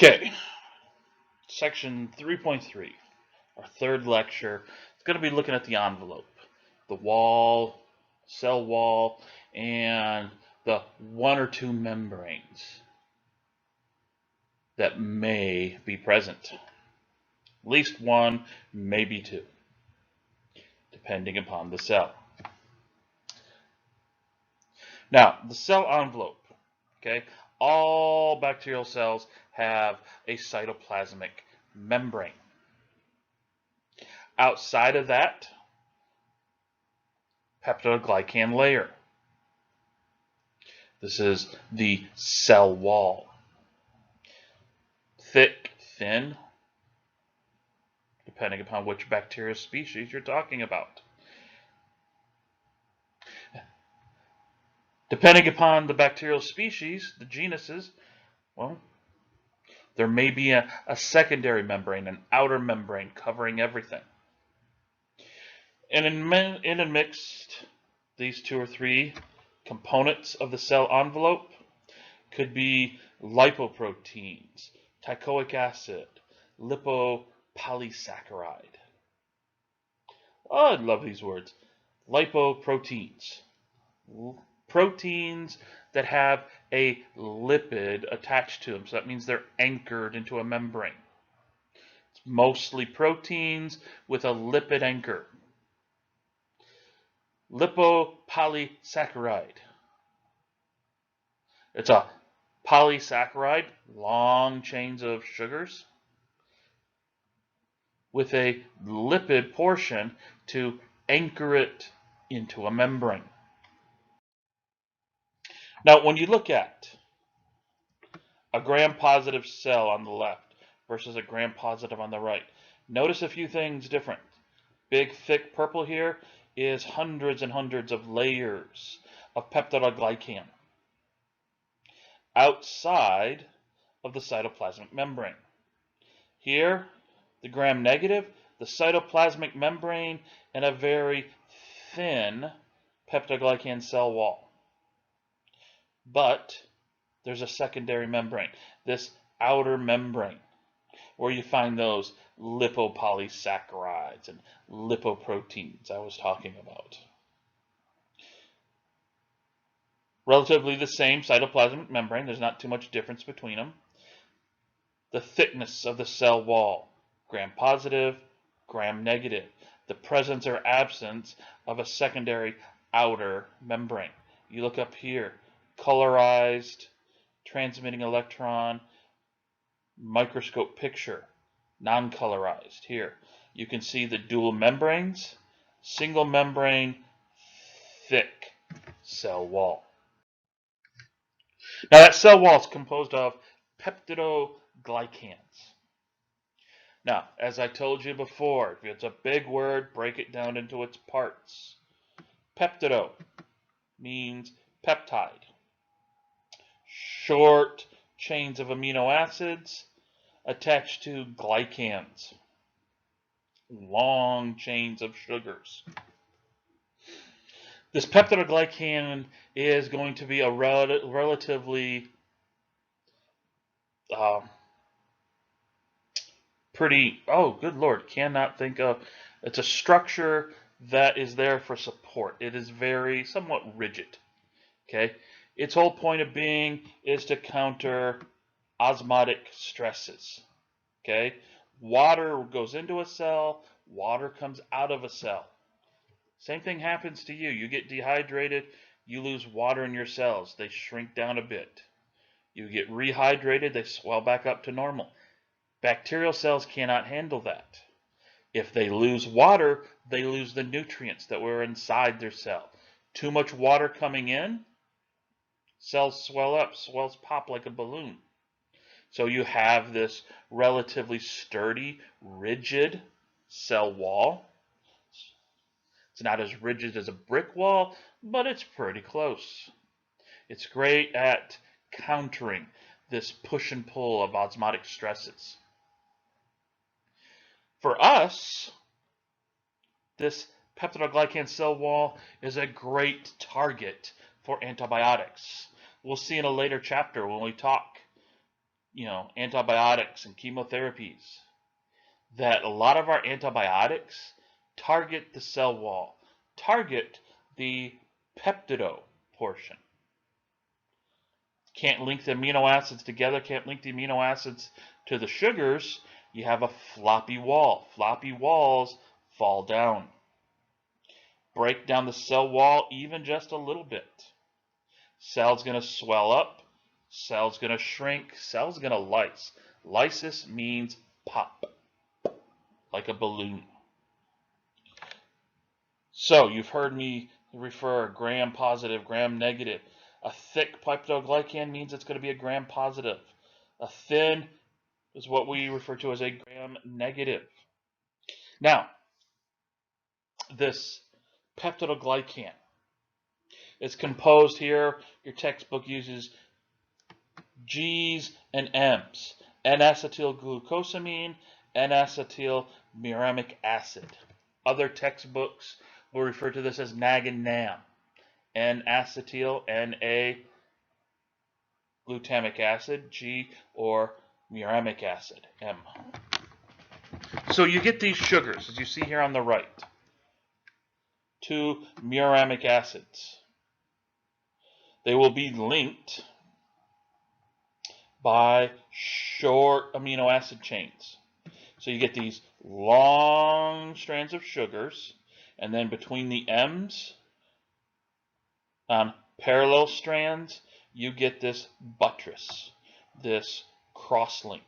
Okay, section 3.3, our third lecture. It's going to be looking at the envelope, the wall, cell wall, and the one or two membranes that may be present. At least one, maybe two, depending upon the cell. Now, the cell envelope, okay? All bacterial cells have a cytoplasmic membrane. Outside of that, peptidoglycan layer. This is the cell wall. Thick, thin, depending upon which bacterial species you're talking about. Depending upon the bacterial species, the genuses, well, there may be a secondary membrane, an outer membrane covering everything. And in a mixed, these two or three components of the cell envelope could be lipoproteins, teichoic acid, lipopolysaccharide. Oh, I love these words. Lipoproteins. Proteins that have a lipid attached to them. So that means they're anchored into a membrane. It's mostly proteins with a lipid anchor. Lipopolysaccharide. It's a polysaccharide, long chains of sugars, with a lipid portion to anchor it into a membrane. Now, when you look at a gram-positive cell on the left versus a gram-positive on the right, notice a few things different. Big, thick purple here is hundreds and hundreds of layers of peptidoglycan outside of the cytoplasmic membrane. Here, the gram-negative, the cytoplasmic membrane, and a very thin peptidoglycan cell wall. But there's a secondary membrane, this outer membrane, where you find those lipopolysaccharides and lipoproteins I was talking about. Relatively the same cytoplasmic membrane, there's not too much difference between them. The thickness of the cell wall, gram-positive, gram-negative. The presence or absence of a secondary outer membrane. You look up here, colorized, transmitting electron, microscope picture, non-colorized. Here, you can see the dual membranes, single membrane, thick cell wall. Now that cell wall is composed of peptidoglycans. Now, as I told you before, if it's a big word, break it down into its parts. Peptido means peptide. Short chains of amino acids attached to glycans. Long chains of sugars. This peptidoglycan is going to be a relatively pretty, oh good lord, cannot think of, it's a structure that is there for support. It is very somewhat rigid. Okay, its whole point of being is to counter osmotic stresses. Okay, water goes into a cell, water comes out of a cell. Same thing happens to you. You get dehydrated, you lose water in your cells. They shrink down a bit. You get rehydrated, they swell back up to normal. Bacterial cells cannot handle that. If they lose water, they lose the nutrients that were inside their cell. Too much water coming in, cells swell up, cells pop like a balloon. So you have this relatively sturdy, rigid cell wall. It's not as rigid as a brick wall, but it's pretty close. It's great at countering this push and pull of osmotic stresses. For us, this peptidoglycan cell wall is a great target for antibiotics. We'll see in a later chapter when we talk antibiotics and chemotherapies, that a lot of our antibiotics target the cell wall, target the peptido portion. Can't link the amino acids together, can't link the amino acids to the sugars, you have a floppy wall. Floppy walls fall down. Break down the cell wall even just a little bit. Cell's going to swell up, cell's going to shrink, cell's going to lyse. Lysis means pop, like a balloon. So you've heard me refer gram positive, gram negative. A thick peptidoglycan means it's going to be a gram positive. A thin is what we refer to as a gram negative. Now, this peptidoglycan is composed here. Your textbook uses G's and M's. N-acetylglucosamine, N-acetylmuramic acid. Other textbooks will refer to this as NAG and NAM. N-acetyl, N-A-glutamic acid, G, or muramic acid, M. So you get these sugars, as you see here on the right. 2 muramic acids. They will be linked by short amino acid chains. So you get these long strands of sugars, and then between the M's on parallel strands, you get this buttress, this cross-link.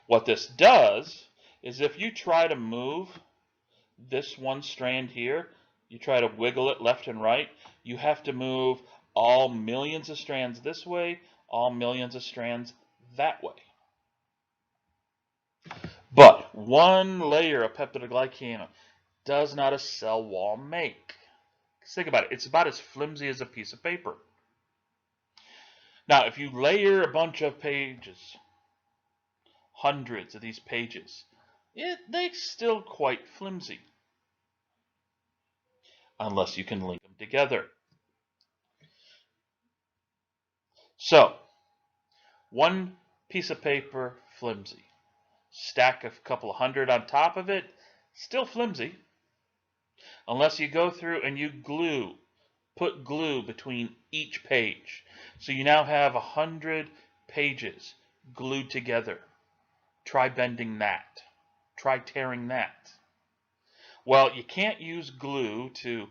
What this does is if you try to move this one strand here, you try to wiggle it left and right, you have to move all millions of strands this way, all millions of strands that way. But one layer of peptidoglycan does not a cell wall make. Think about it. It's about as flimsy as a piece of paper. Now, if you layer a bunch of pages, hundreds of these pages, they're still quite flimsy. Unless you can link them together. So, one piece of paper, flimsy. Stack a couple of hundred on top of it, still flimsy. Unless you go through and you put glue between each page. So you now have 100 pages glued together. Try bending that. Try tearing that. Well, you can't use glue to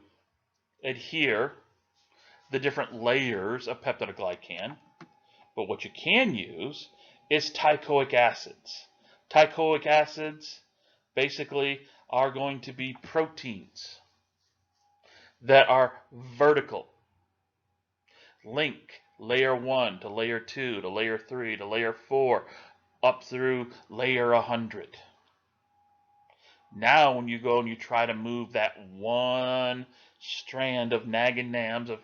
adhere the different layers of peptidoglycan, but what you can use is teichoic acids. Teichoic acids basically are going to be proteins that are vertical. Link layer 1 to layer 2 to layer 3 to layer 4 up through layer 100. Now when you go and you try to move that one strand of NAG and NAMs of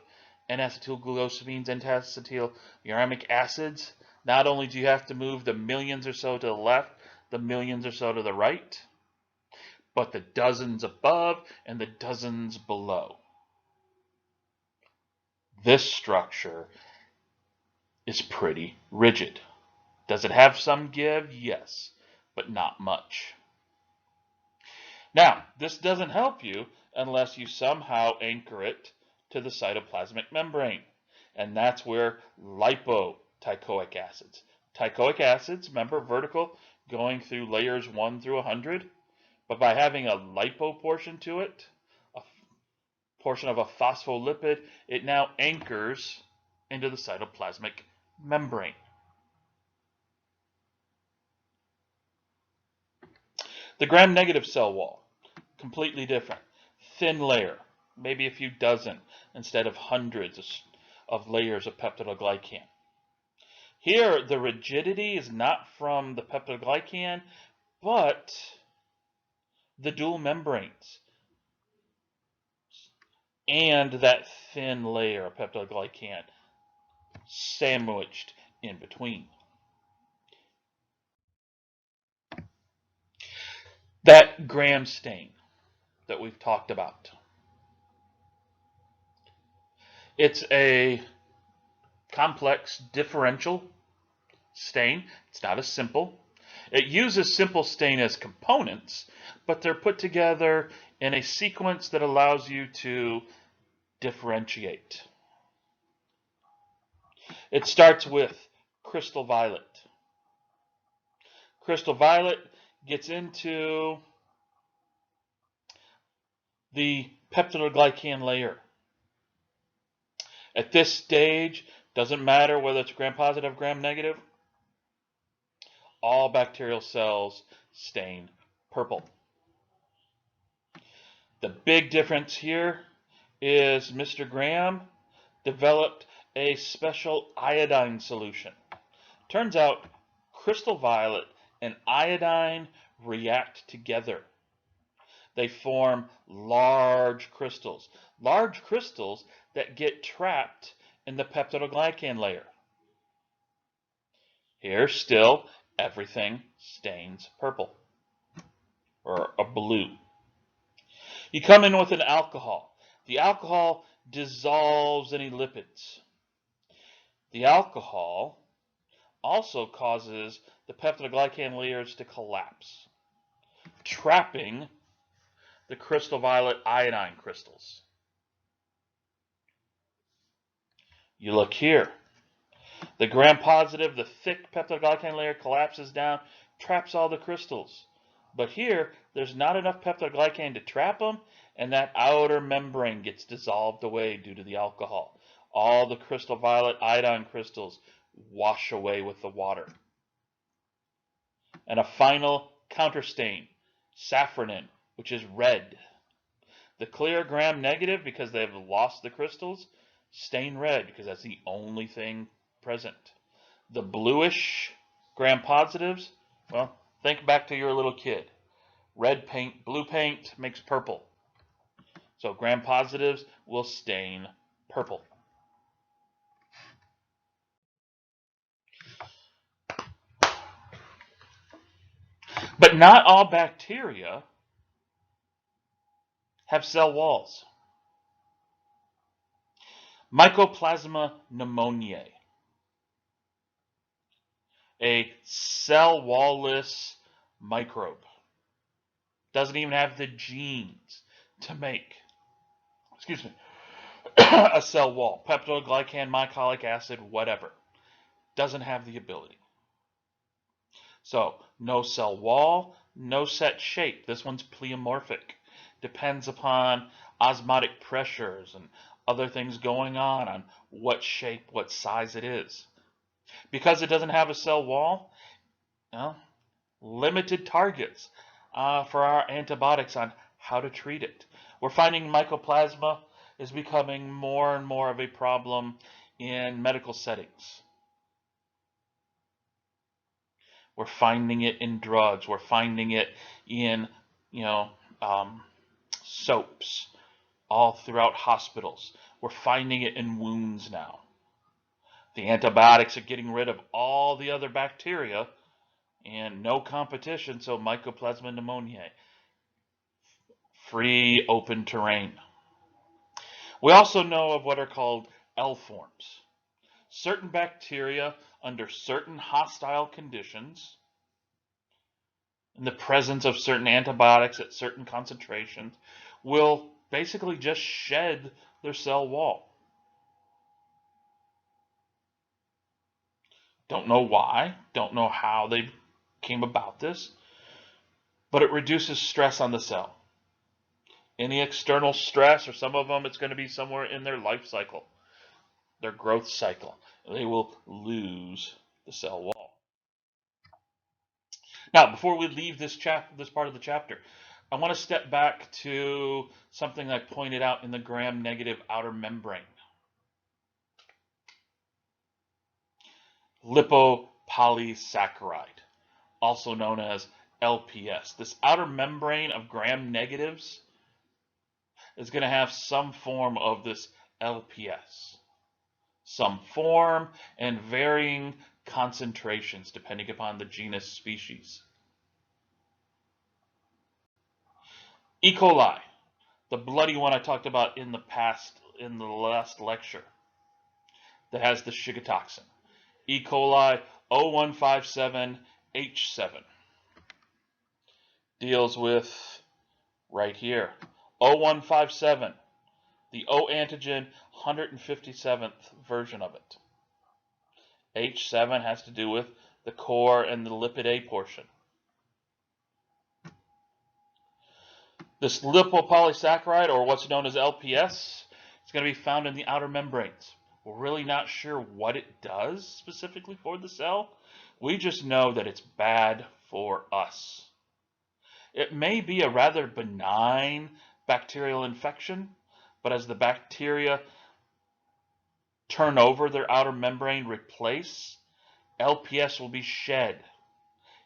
N-acetylglucosamines, N-acetyluramic acids, not only do you have to move the millions or so to the left, the millions or so to the right, but the dozens above and the dozens below. This structure is pretty rigid. Does it have some give? Yes, but not much. Now, this doesn't help you unless you somehow anchor it to the cytoplasmic membrane. And that's where lipoteichoic acids. Teichoic acids, remember, vertical, going through layers 1 through 100. But by having a lipo portion to it, a portion of a phospholipid, it now anchors into the cytoplasmic membrane. The gram-negative cell wall, completely different. Thin layer, maybe a few dozen instead of hundreds of layers of peptidoglycan. Here, the rigidity is not from the peptidoglycan, but the dual membranes and that thin layer of peptidoglycan sandwiched in between. That gram stain that we've talked about. It's a complex differential stain. It's not as simple. It uses simple stain as components, but they're put together in a sequence that allows you to differentiate. It starts with crystal violet. Crystal violet gets into the peptidoglycan layer. At this stage, doesn't matter whether it's gram-positive, gram-negative, all bacterial cells stain purple. The big difference here is Mr. Graham developed a special iodine solution. Turns out crystal violet and iodine react together. They form large crystals that get trapped in the peptidoglycan layer. Here still, everything stains purple or a blue. You come in with an alcohol. The alcohol dissolves any lipids. The alcohol also causes the peptidoglycan layers to collapse, trapping the crystal violet iodine crystals. You look here. The gram-positive, the thick peptidoglycan layer collapses down, traps all the crystals. But here, there's not enough peptidoglycan to trap them, and that outer membrane gets dissolved away due to the alcohol. All the crystal violet iodine crystals wash away with the water. And a final counterstain, safranin, which is red. The clear gram-negative, because they've lost the crystals, stain red because that's the only thing present. The bluish gram-positives, well, think back to your little kid. Red paint, blue paint makes purple. So gram-positives will stain purple. But not all bacteria have cell walls. Mycoplasma pneumoniae, a cell wall-less microbe, doesn't even have the genes to make, a cell wall. Peptidoglycan, mycolic acid, whatever. Doesn't have the ability. So, no cell wall, no set shape. This one's pleomorphic. Depends upon osmotic pressures and other things going on what shape, what size it is. Because it doesn't have a cell wall, well, limited targets for our antibiotics on how to treat it. We're finding mycoplasma is becoming more and more of a problem in medical settings. We're finding it in drugs. We're finding it in, soaps all throughout hospitals. We're finding it in wounds now. The antibiotics are getting rid of all the other bacteria and no competition, so Mycoplasma pneumoniae, free open terrain. We also know of what are called L forms. Certain bacteria under certain hostile conditions, in the presence of certain antibiotics at certain concentrations, will basically just shed their cell wall. Don't know why, don't know how they came about this, but it reduces stress on the cell. Any external stress, or some of them, it's going to be somewhere in their life cycle, their growth cycle. They will lose the cell wall. Now, before we leave this part of the chapter, I want to step back to something I pointed out in the gram-negative outer membrane. Lipopolysaccharide, also known as LPS. This outer membrane of gram-negatives is going to have some form of this LPS. Some form and varying concentrations depending upon the genus species. E. coli, the bloody one I talked about in the last lecture, that has the shigatoxin. E. coli 0157H7 deals with right here. 0157, the O antigen, 157th version of it. H7 has to do with the core and the lipid A portion. This lipopolysaccharide, or what's known as LPS, is going to be found in the outer membranes. We're really not sure what it does specifically for the cell. We just know that it's bad for us. It may be a rather benign bacterial infection, but as the bacteria turn over their outer membrane, replace, LPS will be shed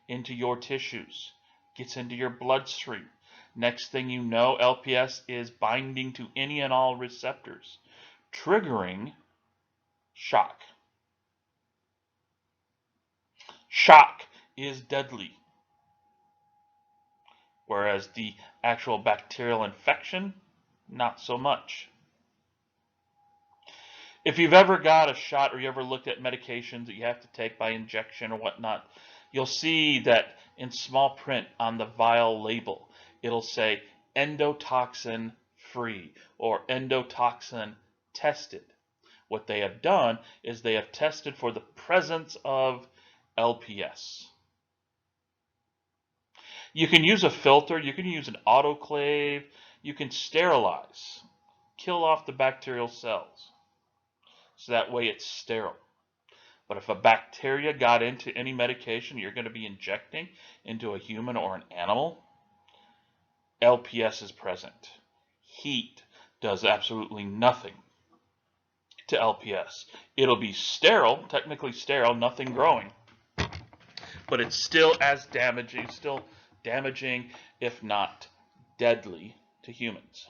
into your tissues, gets into your bloodstream. Next thing you know, LPS is binding to any and all receptors, triggering shock. Shock is deadly, whereas the actual bacterial infection, not so much. If you've ever got a shot or you ever looked at medications that you have to take by injection or whatnot, you'll see that in small print on the vial label, it'll say endotoxin free or endotoxin tested. What they have done is they have tested for the presence of LPS. You can use a filter, you can use an autoclave, you can sterilize, kill off the bacterial cells, so that way it's sterile. But if a bacteria got into any medication you're going to be injecting into a human or an animal, LPS is present. Heat does absolutely nothing to LPS. It'll be sterile, technically sterile, nothing growing, but it's still as damaging, if not deadly, to humans.